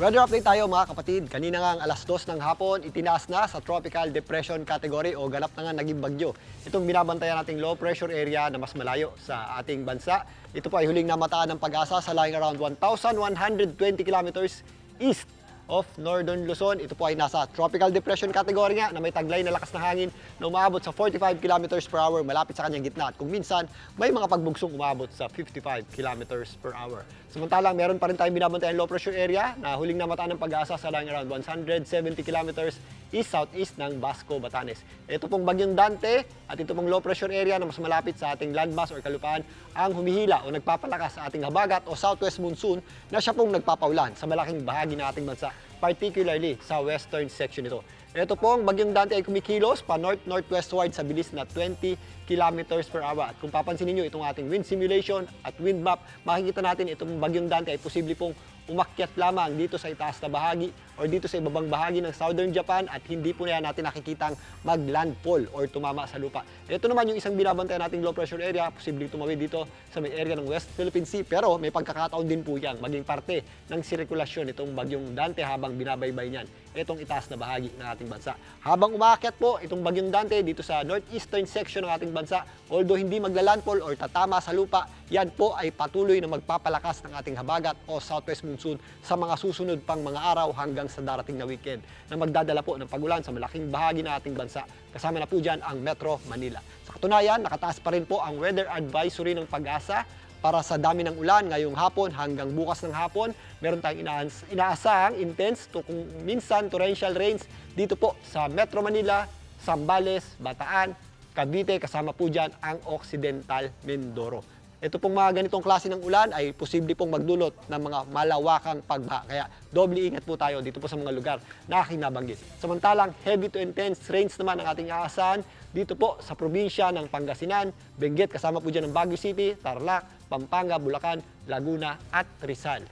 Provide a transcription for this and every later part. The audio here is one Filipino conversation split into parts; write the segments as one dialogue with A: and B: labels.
A: Weather update tayo mga kapatid. Kanina nga ang alas 2 ng hapon, itinaas na sa Tropical Depression category o ganap na nga naging bagyo. Itong binabantayan nating low pressure area na mas malayo sa ating bansa. Ito po ay huling namataan ng Pag-asa sa lying around 1,120 kilometers east of Northern Luzon. Ito po ay nasa Tropical Depression category nga na may taglay na lakas ng hangin na umaabot sa 45 kilometers per hour malapit sa kanyang gitna. At kung minsan, may mga pagbugsong umabot sa 55 kilometers per hour. Samantalang, meron pa rin tayong binabantayan low pressure area na huling namataan ng Pag-asa sa lying around 170 kilometers east-southeast ng Basco, Batanes. Ito pong bagyong Dante at ito pong low pressure area na mas malapit sa ating landmass or kalupaan ang humihila o nagpapalakas sa ating habagat o southwest monsoon na siya pong nagpapaulan sa malaking bahagi ng ating bansa, particularly sa western section nito. Ito pong bagyong Dante ay kumikilos pa north-northwestward sa bilis na 20 kilometers per hour. At kung papansinin nyo itong ating wind simulation at wind map, makikita natin itong bagyong Dante ay posible pong umakyat lamang dito sa itaas na bahagi o dito sa ibabang bahagi ng southern Japan at hindi po na natin nakikitang mag-landfall or tumama sa lupa. Ito naman yung isang binabantayan nating low pressure area, posibleng tumawid dito sa may area ng West Philippine Sea, pero may pagkakataon din po yan maging parte ng sirkulasyon itong bagyong Dante habang binabaybay niyan itong itaas na bahagi ng ating bansa. Habang umaakyat po itong bagyong Dante dito sa northeastern section ng ating bansa, although hindi magla-landfall or tatama sa lupa, yan po ay patuloy na magpapalakas ng ating habagat o southwest monsoon sa mga susunod pang mga araw hanggang sa darating na weekend na magdadala po ng pagulan sa malaking bahagi ng ating bansa. Kasama na po dyan ang Metro Manila. Sa katunayan, nakataas pa rin po ang weather advisory ng Pag-asa para sa dami ng ulan ngayong hapon hanggang bukas ng hapon. Meron tayong inaasahang intense to kung minsan torrential rains dito po sa Metro Manila, Zambales, Bataan, Cavite, kasama po dyan ang Occidental Mindoro. Ito pong mga ganitong klase ng ulan ay posible pong magdulot ng mga malawakang pagbaha. Kaya doble ingat po tayo dito po sa mga lugar na aking nabanggit. Samantalang heavy to intense rains naman ang ating aasahan dito po sa probinsya ng Pangasinan, Benguet, kasama po dyan ng Baguio City, Tarlac, Pampanga, Bulacan, Laguna at Rizal.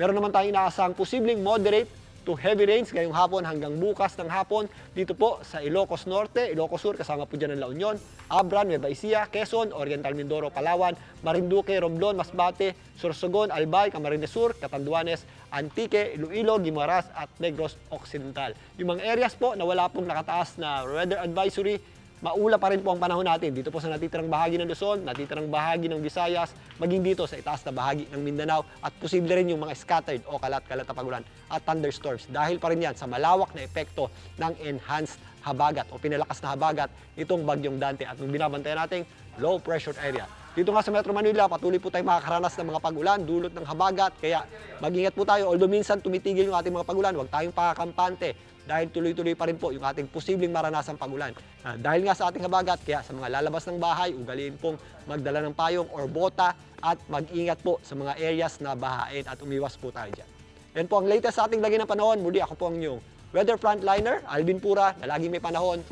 A: Meron naman tayong inaasahang posibleng moderate to heavy rains ngayong hapon hanggang bukas ng hapon dito po sa Ilocos Norte, Ilocos Sur, kasama po dyan ng La Union, Abra, Nueva Ecija, Quezon, Oriental Mindoro, Palawan, Marinduque, Romblon, Masbate, Sorsogon, Albay, Camarines Sur, Catanduanes, Antique, Iloilo, Guimaras at Negros Occidental. Yung mga areas po na wala pong nakataas na weather advisory, maula pa rin po ang panahon natin dito po sa natitirang bahagi ng Luzon, natitirang bahagi ng Visayas, maging dito sa itaas na bahagi ng Mindanao at posible rin yung mga scattered o kalat-kalat na pagulan at thunderstorms. Dahil pa rin yan sa malawak na epekto ng enhanced habagat o pinalakas na habagat itong bagyong Dante at nung binabantayan nating low pressure area. Dito nga sa Metro Manila, patuloy po tayo makakaranas ng mga pagulan, dulot ng habagat, kaya mag-ingat po tayo. Although minsan tumitigil yung ating mga pagulan, huwag tayong pakakampante dahil tuloy-tuloy pa rin po yung ating posibleng maranasang pagulan. Dahil nga sa ating habagat, kaya sa mga lalabas ng bahay, ugaliin pong magdala ng payong or bota at mag-ingat po sa mga areas na bahain at umiwas po tayo dyan. Yan po ang latest sa ating lagi ng panahon. Muli ako po ang inyong weather frontliner, Alvin Pura, na laging may panahon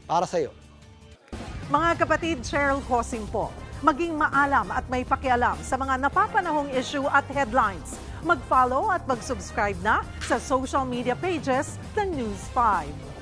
A: para sa iyo.
B: Mga kapatid, Cheryl Cosing po. Maging maalam at may pakialam sa mga napapanahong issue at headlines. Mag-follow at mag-subscribe na sa social media pages ng News 5.